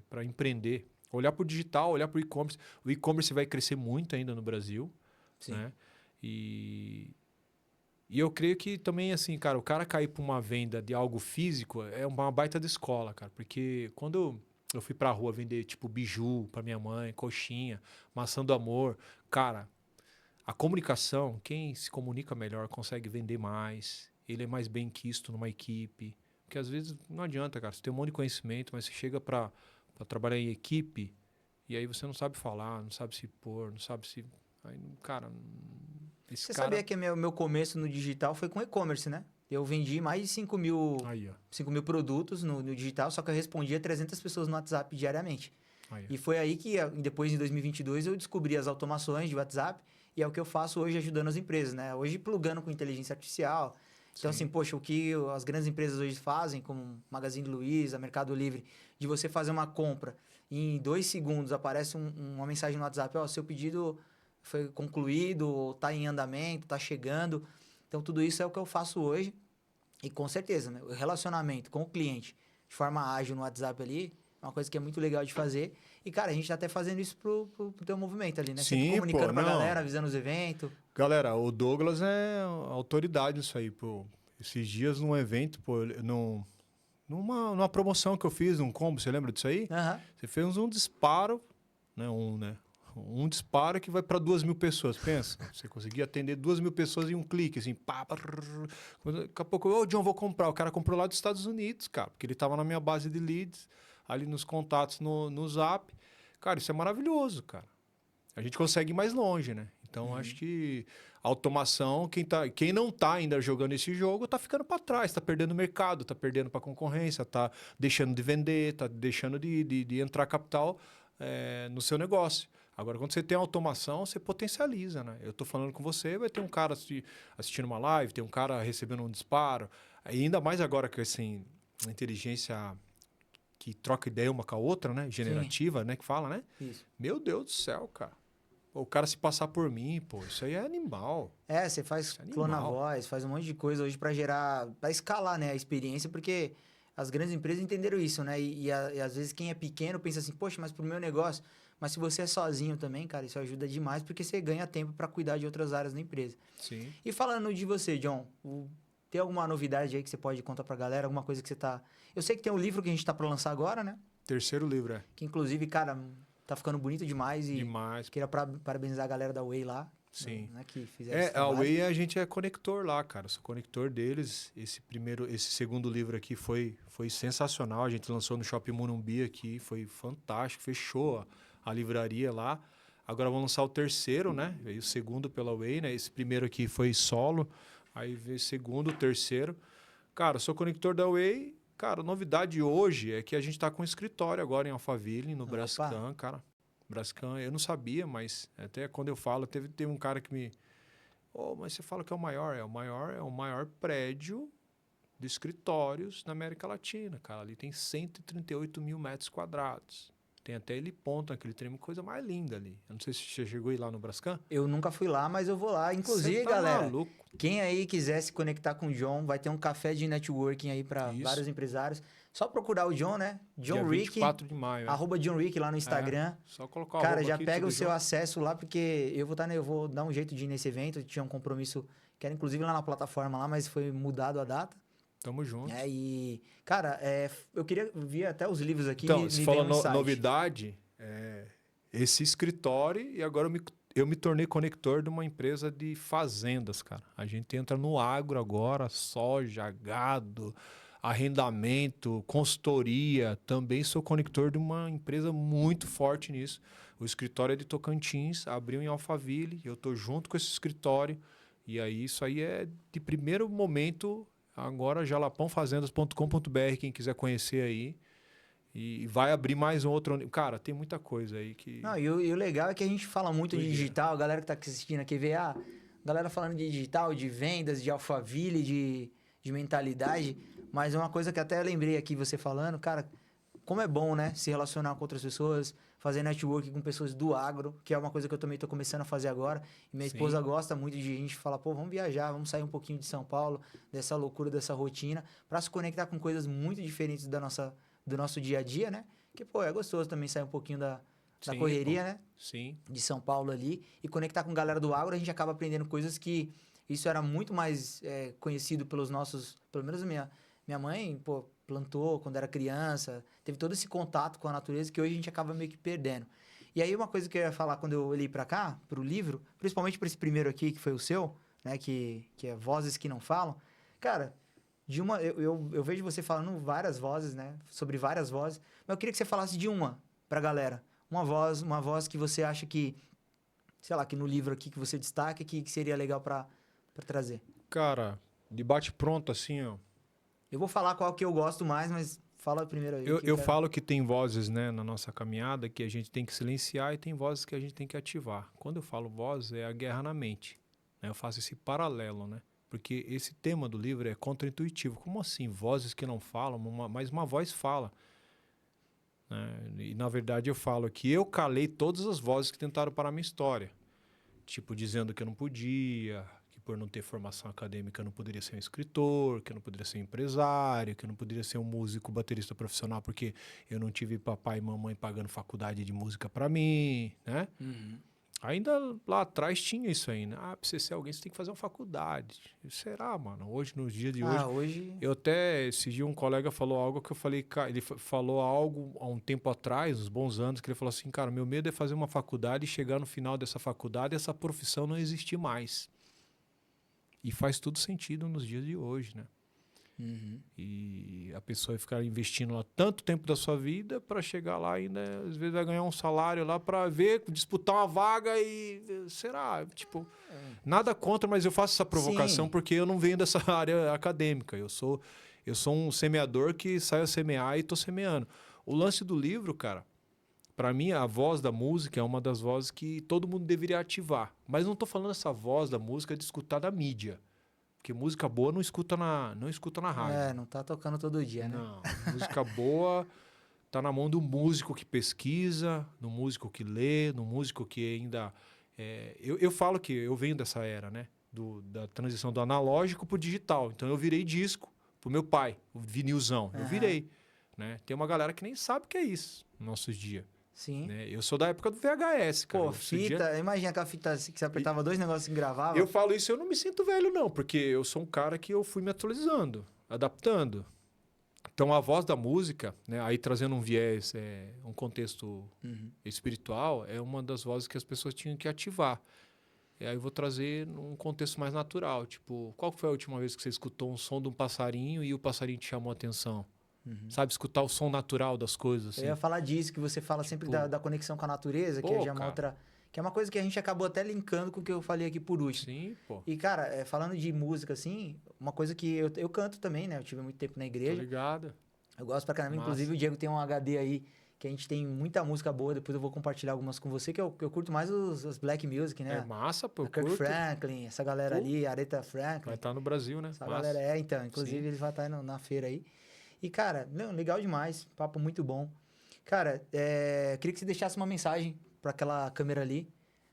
para empreender. Olhar para o digital, olhar para o e-commerce. O e-commerce vai crescer muito ainda no Brasil. Sim. Né? E eu creio que também, assim, cara, o cara cair para uma venda de algo físico é uma baita de escola, cara. Porque quando eu fui pra rua vender, tipo, biju pra minha mãe, coxinha, maçã do amor, cara, a comunicação, quem se comunica melhor consegue vender mais, ele é mais bem quisto numa equipe. Porque às vezes não adianta, cara, você tem um monte de conhecimento, mas você chega pra trabalhar em equipe e aí você não sabe falar, não sabe se pôr, não sabe se... Aí, cara... Você sabia que meu começo no digital foi com e-commerce, né? Eu vendi mais de 5 mil produtos no digital, só que eu respondia 300 pessoas no WhatsApp diariamente. E foi aí que, depois, em 2022, eu descobri as automações de WhatsApp e é o que eu faço hoje ajudando as empresas, né? Hoje, plugando com inteligência artificial Então, Sim. assim, poxa, o que as grandes empresas hoje fazem, como Magazine Luiza, Mercado Livre, de você fazer uma compra e em 2 segundos aparece uma mensagem no WhatsApp, ó, seu pedido foi concluído, ou tá em andamento, tá chegando. Então, tudo isso é o que eu faço hoje. E com certeza, né, o relacionamento com o cliente de forma ágil no WhatsApp ali é uma coisa que é muito legal de fazer. E, cara, a gente tá até fazendo isso pro teu movimento ali, né? Sempre Sim, pô, comunicando pra galera, não. avisando os eventos. Galera, o Douglas é autoridade nisso aí, pô. Esses dias num evento, pô, numa promoção que eu fiz, num combo, você lembra disso aí? Aham. Você fez um disparo, né? Um disparo que vai para 2.000 pessoas. Pensa, você conseguia atender 2.000 pessoas em um clique, assim, pá, pá, daqui a pouco, ô, John, vou comprar. O cara comprou lá dos Estados Unidos, cara, porque ele tava na minha base de leads, ali nos contatos no Zap. Cara, isso é maravilhoso, cara. A gente consegue ir mais longe, né? Então, acho que a automação, quem não tá ainda jogando esse jogo, tá ficando para trás, tá perdendo mercado, tá perdendo para concorrência, tá deixando de vender, tá deixando de entrar capital no seu negócio. Agora, quando você tem automação, você potencializa, né? Eu tô falando com você, vai ter um cara assistindo uma live, tem um cara recebendo um disparo. E ainda mais agora que, assim, a inteligência que troca ideia uma com a outra, né? Generativa, né? Que fala, né? Isso. Meu Deus do céu, cara. O cara se passar por mim, pô, isso aí é animal. É, você faz Isso é clona animal. voz, faz um monte de coisa hoje pra gerar, pra escalar, né, a experiência, porque as grandes empresas entenderam isso, né? E às vezes quem é pequeno pensa assim, poxa, mas pro meu negócio, mas se você é sozinho também, cara, isso ajuda demais porque você ganha tempo pra cuidar de outras áreas da empresa. Sim. E falando de você, John, tem alguma novidade aí que você pode contar pra galera, alguma coisa que você tá... Eu sei que tem um livro que a gente tá pra lançar agora, né? Terceiro livro, é. Que inclusive, cara, tá ficando bonito demais e Demais. queria parabenizar a galera da Way lá, Sim. né, que fizeram esse A trabalho. Way a gente é conector lá, cara. Eu sou conector deles. Esse segundo livro aqui foi sensacional. A gente lançou no Shopping Morumbi aqui, foi fantástico. Fechou a livraria lá. Agora vamos lançar o terceiro, né? Veio o segundo pela Way, né? Esse primeiro aqui foi solo. Aí veio o segundo, o terceiro. Cara, eu sou conector da Way. Cara, a novidade hoje é que a gente tá com um escritório agora em Alphaville, no Brascan, cara. Brascan, eu não sabia, mas até quando eu falo, teve um cara que me... Oh, mas você fala que é o maior. É o maior prédio de escritórios na América Latina, cara. Ali tem 138 mil metros quadrados. Tem até heliponto, aquele trem, coisa mais linda ali. Eu não sei se você chegou aí lá no Brascan. Eu nunca fui lá, mas eu vou lá. Inclusive, Você tá galera, maluco. quem aí quiser se conectar com o John, vai ter um café de networking aí para Isso. vários empresários. Só procurar o John, né? Dia John Rick, 24 de maio. arroba John Rick lá no Instagram. Só colocar o Cara, arroba já aqui, pega tudo o seu junto. acesso lá, porque eu vou dar um jeito de ir nesse evento. Eu tinha um compromisso que era inclusive lá na plataforma lá, mas foi mudado a data. Tamo junto. E, cara, eu queria ver até os livros aqui. Então, me você veio falou um insight. novidade, esse escritório, e agora eu me tornei conector de uma empresa de fazendas, cara. A gente entra no agro agora, soja, gado, arrendamento, consultoria. Também sou conector de uma empresa muito forte nisso. O escritório é de Tocantins, abriu em Alphaville, eu estou junto com esse escritório. E aí isso aí é de primeiro momento, agora jalapãofazendas.com.br, quem quiser conhecer aí. E vai abrir mais um outro. Cara, tem muita coisa aí que. Não, e o legal é que a gente fala muito de Doideira. digital, a galera que tá assistindo aqui vê, galera falando de digital, de vendas, de Alphaville, de mentalidade, mas é uma coisa que até lembrei aqui você falando, cara, como é bom, né, se relacionar com outras pessoas, fazer network com pessoas do agro, que é uma coisa que eu também tô começando a fazer agora, e minha Sim. esposa gosta muito de a gente falar, pô, vamos viajar, vamos sair um pouquinho de São Paulo, dessa loucura, dessa rotina, para se conectar com coisas muito diferentes do nosso dia a dia, né? Que, pô, é gostoso também sair um pouquinho da Sim, correria, pô. né? Sim. De São Paulo ali e conectar com galera do agro, a gente acaba aprendendo coisas que isso era muito mais conhecido pelos nossos... Pelo menos minha mãe, pô, plantou quando era criança, teve todo esse contato com a natureza que hoje a gente acaba meio que perdendo. E aí uma coisa que eu ia falar quando eu olhei para cá, pro livro, principalmente para esse primeiro aqui, que foi o seu, né? Que é Vozes que Não Falam. Cara, eu vejo você falando várias vozes, né? Sobre várias vozes, mas eu queria que você falasse de uma pra galera. Uma voz que você acha que, sei lá, que no livro aqui que você destaca, que seria legal pra trazer. Cara, de bate-pronto assim, ó. Eu vou falar qual que eu gosto mais, mas fala primeiro aí. Eu quero- falo que tem vozes, né, na nossa caminhada que a gente tem que silenciar e tem vozes que a gente tem que ativar. Quando eu falo voz, é a guerra na mente, né? Eu faço esse paralelo, né? Porque esse tema do livro é contraintuitivo. Como assim? Vozes que não falam, mas uma voz fala. Né? E, na verdade, eu falo que eu calei todas as vozes que tentaram parar a minha história. Tipo, dizendo que eu não podia, que por não ter formação acadêmica eu não poderia ser um escritor, que eu não poderia ser um empresário, que eu não poderia ser um músico baterista profissional porque eu não tive papai e mamãe pagando faculdade de música para mim, né? Uhum. Ainda lá atrás tinha isso ainda. Ah, pra você ser alguém, você tem que fazer uma faculdade. Será, mano? Hoje, nos dias de hoje... Hoje... Eu até, esse dia um colega falou algo que eu falei, cara, ele falou algo há um tempo atrás, uns bons anos, que ele falou assim, cara, meu medo é fazer uma faculdade e chegar no final dessa faculdade e essa profissão não existir mais. E faz todo sentido nos dias de hoje, né? Uhum. E a pessoa vai ficar investindo lá tanto tempo da sua vida para chegar lá e, né, às vezes vai ganhar um salário lá para ver, disputar uma vaga e será, tipo, nada contra, mas eu faço essa provocação Sim. porque eu não venho dessa área acadêmica. Eu sou um semeador que saio a semear e tô semeando. O lance do livro, cara, para mim a voz da música é uma das vozes que todo mundo deveria ativar. Mas não tô falando essa voz da música de escutar da mídia. Porque música boa não escuta na rádio. Não tá tocando todo dia, né? Não, música boa tá na mão do músico que pesquisa, do músico que lê, do músico que ainda... eu falo que eu venho dessa era, né? Da transição do analógico pro digital. Então eu virei disco pro meu pai, o vinilzão. Eu virei. Né? Tem uma galera que nem sabe o que é isso nos nossos dias. Sim. Né? Eu sou da época do VHS, cara. Pô, fita, imagina aquela fita assim que você apertava dois negócios e gravava. Eu falo isso, eu não me sinto velho, não, porque eu sou um cara que eu fui me atualizando, adaptando. Então, a voz da música, né, aí trazendo um viés, um contexto espiritual, é uma das vozes que as pessoas tinham que ativar. E aí eu vou trazer num contexto mais natural. Tipo, qual foi a última vez que você escutou um som de um passarinho e o passarinho te chamou a atenção? Sabe, escutar o som natural das coisas, assim. Eu ia falar disso, que você fala sempre da conexão com a natureza, que já é uma outra... Que é uma coisa que a gente acabou até linkando com o que eu falei aqui por último. Sim, pô. E, cara, falando de música, assim, uma coisa que eu canto também, né? Eu tive muito tempo na igreja. Tô ligado. Eu gosto pra caramba. Massa. Inclusive, o Diego tem um HD aí, que a gente tem muita música boa. Depois eu vou compartilhar algumas com você, que eu curto mais os black music, né? É massa, pô, Kirk Franklin, essa galera ali, Aretha Franklin. Vai estar no Brasil, né? Essa Massa. galera então. Inclusive, eles vão estar na feira aí. E, cara, legal demais. Papo muito bom. Cara, queria que você deixasse uma mensagem para aquela câmera ali,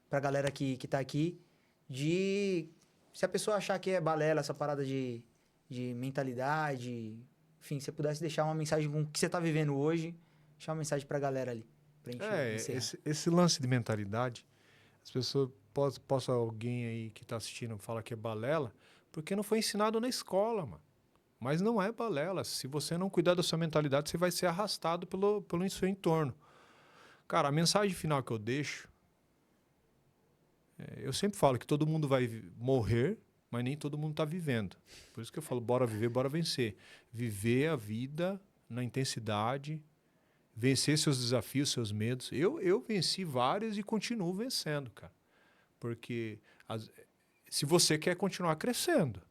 pra galera que tá aqui, de... Se a pessoa achar que é balela, essa parada de mentalidade... Enfim, se você pudesse deixar uma mensagem com o que você tá vivendo hoje, deixar uma mensagem pra galera ali, pra gente encerrar. Esse lance de mentalidade, as pessoas... Possa alguém aí que tá assistindo falar que é balela, porque não foi ensinado na escola, mano. Mas não é balela. Se você não cuidar da sua mentalidade, você vai ser arrastado pelo seu entorno. Cara, a mensagem final que eu deixo... eu sempre falo que todo mundo vai morrer, mas nem todo mundo está vivendo. Por isso que eu falo, bora viver, bora vencer. Viver a vida na intensidade, vencer seus desafios, seus medos. Eu venci vários e continuo vencendo, cara. Porque se você quer continuar crescendo,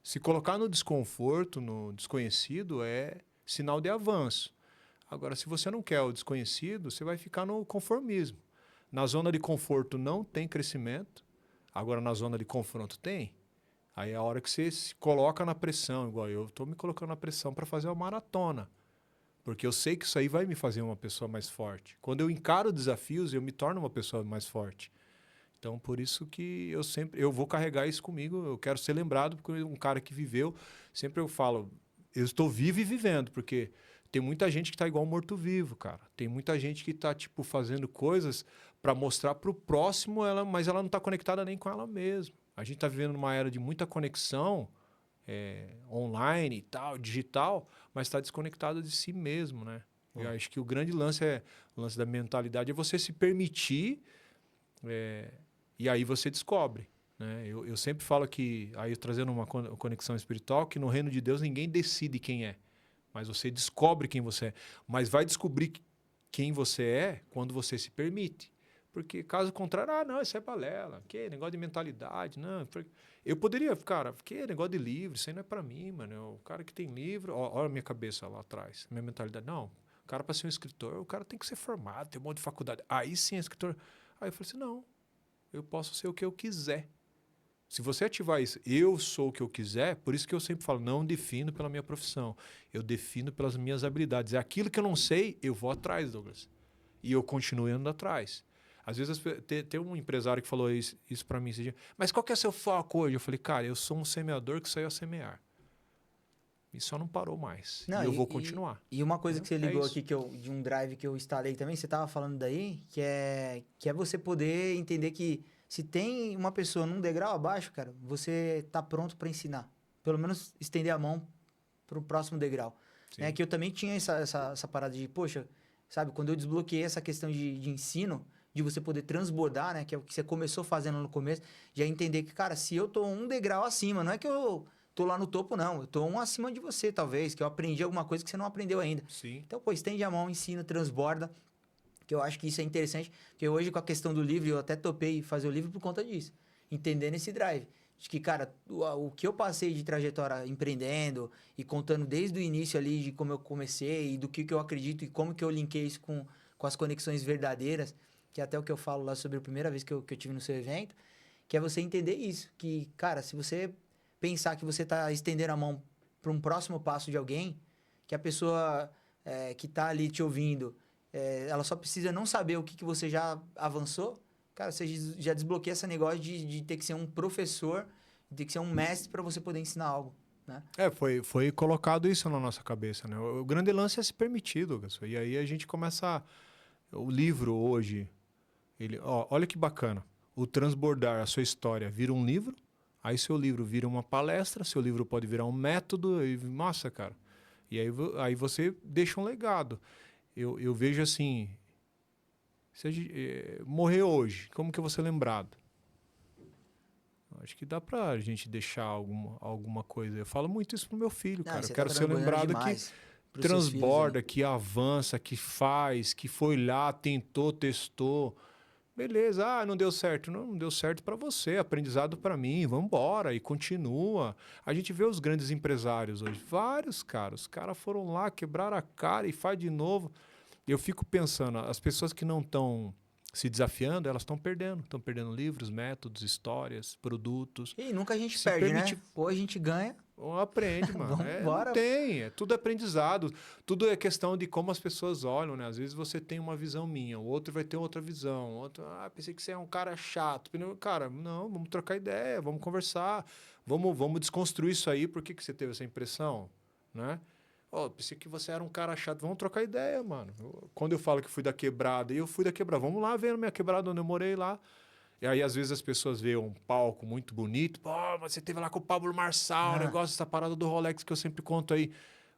se colocar no desconforto, no desconhecido, é sinal de avanço. Agora, se você não quer o desconhecido, você vai ficar no conformismo. Na zona de conforto não tem crescimento, agora na zona de confronto tem. Aí é a hora que você se coloca na pressão, igual eu estou me colocando na pressão para fazer uma maratona. Porque eu sei que isso aí vai me fazer uma pessoa mais forte. Quando eu encaro desafios, eu me torno uma pessoa mais forte. Então, por isso que eu vou carregar isso comigo, eu quero ser lembrado, porque um cara que viveu, sempre eu falo, eu estou vivo e vivendo, porque tem muita gente que está igual morto-vivo, cara. Tem muita gente que está, tipo, fazendo coisas para mostrar para o próximo, mas ela não está conectada nem com ela mesma. A gente está vivendo numa era de muita conexão, online e tal, digital, mas está desconectada de si mesmo, né? Eu acho que o grande lance o lance da mentalidade é você se permitir... E aí você descobre. Né? Eu sempre falo que, aí trazendo uma conexão espiritual, que no reino de Deus ninguém decide quem é. Mas você descobre quem você é. Mas vai descobrir quem você é quando você se permite. Porque caso contrário, não, isso é balela. Que negócio de mentalidade. Não. Eu poderia, cara, que negócio de livro, isso aí não é pra mim, mano. O cara que tem livro, olha a minha cabeça lá atrás, minha mentalidade. Não, o cara para ser um escritor, o cara tem que ser formado, ter um monte de faculdade. Aí sim é escritor. Aí eu falei assim, não. Eu posso ser o que eu quiser. Se você ativar isso, eu sou o que eu quiser, por isso que eu sempre falo, não defino pela minha profissão, eu defino pelas minhas habilidades. É aquilo que eu não sei, eu vou atrás, Douglas. E eu continuo indo atrás. Às vezes tem um empresário que falou isso para mim esse dia, mas qual que é o seu foco hoje? Eu falei, cara, eu sou um semeador que saiu a semear. E só não parou mais. Não, e eu vou continuar. E uma coisa que você ligou isso. aqui, de um drive que eu instalei também, você tava falando daí, que é você poder entender que se tem uma pessoa num degrau abaixo, cara, você tá pronto para ensinar. Pelo menos estender a mão pro próximo degrau. Né? Que eu também tinha essa parada de, poxa, sabe, quando eu desbloqueei essa questão de ensino, de você poder transbordar, né? Que é o que você começou fazendo no começo, já entender que, cara, se eu tô um degrau acima, não é que eu tô lá no topo, não. Eu tô um acima de você, talvez, que eu aprendi alguma coisa que você não aprendeu ainda. Sim. Então, pô, estende a mão, ensina, transborda, que eu acho que isso é interessante, porque hoje com a questão do livro, eu até topei fazer o livro por conta disso. Entendendo esse drive. De que, cara, o que eu passei de trajetória empreendendo e contando desde o início ali de como eu comecei e do que eu acredito e como que eu linkei isso com as conexões verdadeiras, que é até o que eu falo lá sobre a primeira vez que eu tive no seu evento, que é você entender isso. Que, cara, se você pensar que você está estendendo a mão para um próximo passo de alguém, que a pessoa que está ali te ouvindo, ela só precisa não saber o que você já avançou, cara, você já desbloqueia esse negócio de ter que ser um professor, de ter que ser um mestre para você poder ensinar algo, né? Foi colocado isso na nossa cabeça, né? O grande lance é se permitir, Douglas. E aí a gente começa... O livro hoje, olha que bacana. O transbordar a sua história vira um livro, aí seu livro vira uma palestra, seu livro pode virar um método, e nossa, cara. E aí você deixa um legado. Eu vejo assim, se morrer hoje, como que eu vou ser lembrado? Acho que dá pra gente deixar alguma coisa. Eu falo muito isso pro meu filho, cara. Eu quero ser lembrado que transborda, que avança, que faz, que foi lá, tentou, testou. Beleza, não deu certo. Não deu certo para você, aprendizado para mim, vamos embora e continua. A gente vê os grandes empresários hoje, vários caras. Os caras foram lá, quebraram a cara e faz de novo. Eu fico pensando, as pessoas que não estão se desafiando, elas estão perdendo. Estão perdendo livros, métodos, histórias, produtos. E nunca a gente perde, né? Ou a gente ganha. Ou aprende, mano. Não tem, tudo é aprendizado. Tudo é questão de como as pessoas olham, né? Às vezes você tem uma visão minha, o outro vai ter outra visão. O outro, pensei que você é um cara chato. Cara, não, vamos trocar ideia, vamos conversar, vamos desconstruir isso aí. Por que você teve essa impressão, né? Pensei que você era um cara chato. Vamos trocar ideia, mano. Quando eu falo que fui da quebrada, eu fui da quebrada. Vamos lá ver a minha quebrada onde eu morei lá. E aí, às vezes, as pessoas veem um palco muito bonito. Pô, mas você teve lá com o Pablo Marçal, o negócio dessa parada do Rolex que eu sempre conto aí.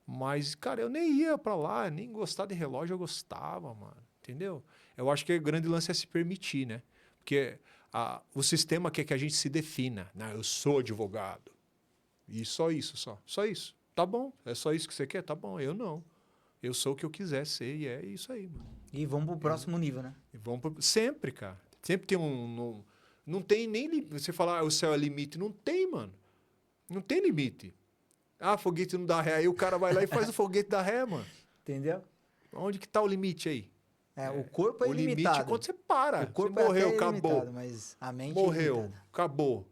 Mas, cara, eu nem ia pra lá, nem gostar de relógio eu gostava, mano. Entendeu? Eu acho que o grande lance é se permitir, né? Porque o sistema quer que a gente se defina. Né? Eu sou advogado. E só isso, só isso. Tá bom, é só isso que você quer? Tá bom, eu não. Eu sou o que eu quiser ser e é isso aí, mano. E vamos pro próximo nível, né? Sempre, cara. Sempre tem não tem nem... Você falar, o céu é limite. Não tem, mano. Não tem limite. Foguete não dá ré. Aí o cara vai lá e faz o foguete dar ré, mano. Entendeu? Onde que tá o limite aí? O corpo é ilimitado. O limite é quando você para. O corpo você morreu, é acabou. Mas a mente morreu, acabou.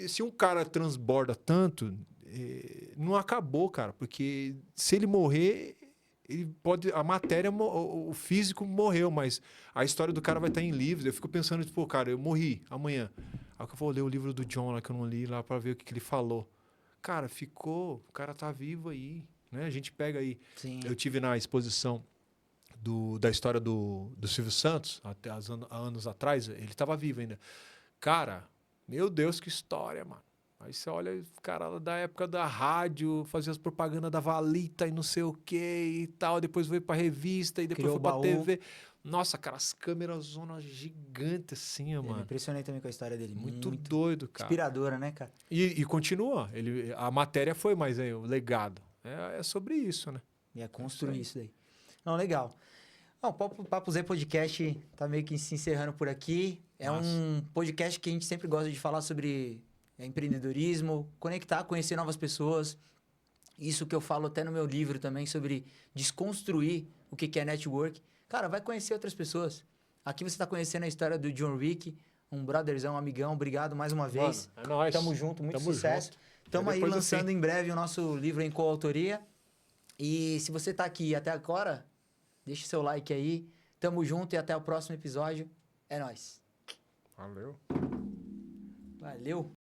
Se um cara transborda tanto, não acabou, cara. Porque se ele morrer... a matéria, o físico morreu, mas a história do cara vai estar em livros. Eu fico pensando, tipo, cara, eu morri amanhã. Aí eu vou ler o livro do John lá, que eu não li, lá pra ver o que ele falou. Cara, o cara tá vivo aí, né? A gente pega aí. Sim. Eu tive na exposição da história do Silvio Santos, até há anos atrás, ele tava vivo ainda. Cara, meu Deus, que história, mano. Aí você olha o cara da época da rádio, fazia as propagandas da Valita e não sei o que e tal. Depois veio pra revista e depois foi pra TV. Nossa, cara, as câmeras zonas gigantes assim, mano. Me impressionei também com a história dele. Muito doido, cara. Inspiradora, né, cara? E continua. A matéria foi, mas o legado. É sobre isso, né? E é construir isso daí. Não, legal. Não, o Papo Z Podcast tá meio que se encerrando por aqui. É um podcast que a gente sempre gosta de falar sobre... empreendedorismo, conectar, conhecer novas pessoas. Isso que eu falo até no meu livro também, sobre desconstruir o que é network. Cara, vai conhecer outras pessoas. Aqui você está conhecendo a história do John Wick, um brotherzão, um amigão. Obrigado mais uma vez. Mano, é nóis. Tamo junto, muito Tamo sucesso. junto. Tamo aí Depois lançando assim. em breve o nosso livro em coautoria. E se você tá aqui até agora, deixa o seu like aí. Tamo junto e até o próximo episódio. É nóis. Valeu. Valeu.